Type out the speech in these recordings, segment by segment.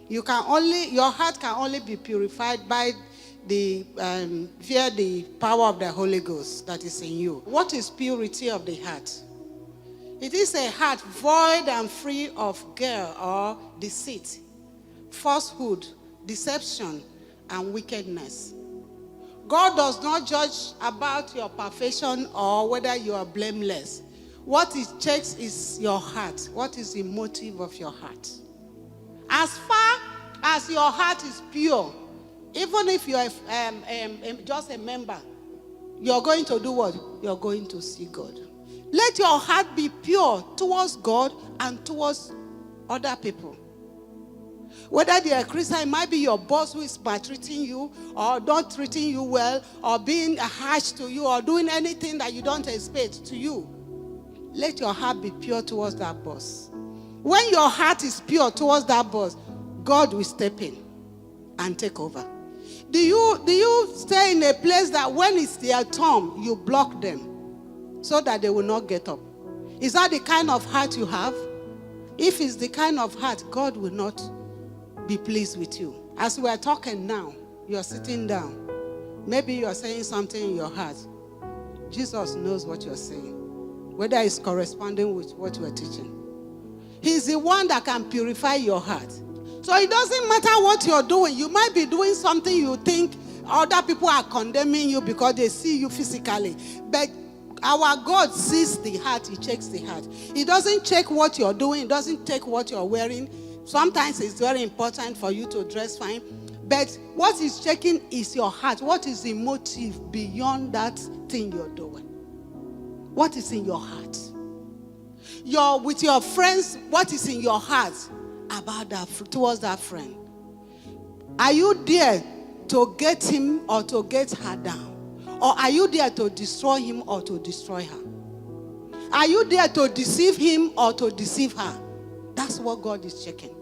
your heart can only be purified by via the power of the Holy Ghost that is in you. What is purity of the heart? It is a heart void and free of guile or deceit, falsehood, deception, and wickedness. God does not judge about your perfection or whether you are blameless. What He checks is your heart. What is the motive of your heart? As far as your heart is pure, even if you are just a member, you're going to do what? You're going to see God. Let your heart be pure towards God and towards other people. Whether they are Christian, it might be your boss who is maltreating you or not treating you well or being harsh to you or doing anything that you don't expect to you. Let your heart be pure towards that boss. When your heart is pure towards that boss, God will step in and take over. Do you stay in a place that when it's their turn, you block them so that they will not get up? Is that the kind of heart you have? If it's the kind of heart, God will not be pleased with you. As we are talking now, you're sitting down. Maybe you're saying something in your heart. Jesus knows what you're saying, whether it's corresponding with what you are teaching. He's the one that can purify your heart. So it doesn't matter what you're doing. You might be doing something you think other people are condemning you because they see you physically. But our God sees the heart. He checks the heart. He doesn't check what you're doing. He doesn't check what you're wearing. Sometimes it's very important for you to dress fine. But what he's checking is your heart. What is the motive beyond that thing you're doing? What is in your heart? With your friends, what is in your heart about that, towards that friend? Are you there to get him or to get her down? Or are you there to destroy him or to destroy her? Are you there to deceive him or to deceive her? That's what God is checking.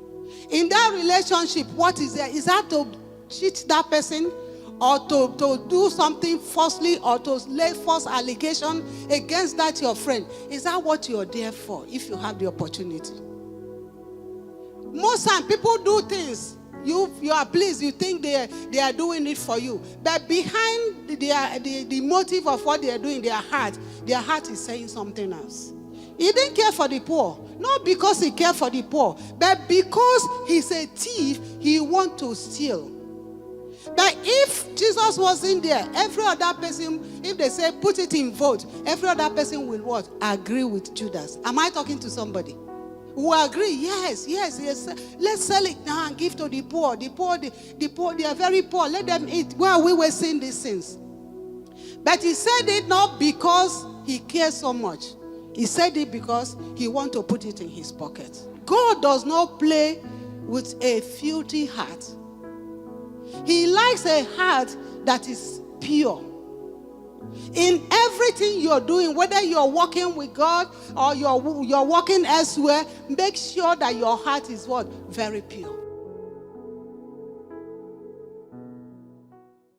In that relationship, what is there? Is that to cheat that person or to do something falsely or to lay false allegation against that your friend? Is that what you're there for if you have the opportunity? Most times people do things. You are pleased. You think they are doing it for you. But behind the motive of what they are doing, their heart is saying something else. He didn't care for the poor. Not because he cared for the poor, but because he's a thief, he wants to steal. But if Jesus wasn't there, every other person, if they say put it in vote, every other person will what? Agree with Judas. Am I talking to somebody? Who agree? Yes. Let's sell it now and give to the poor. The poor, they are very poor. Let them eat. Well, we were seeing these things. But he said it not because he cares so much. He said it because he wants to put it in his pocket. God does not play with a filthy heart. He likes a heart that is pure. In everything you're doing, whether you're walking with God or you're walking elsewhere, make sure that your heart is what? Very pure.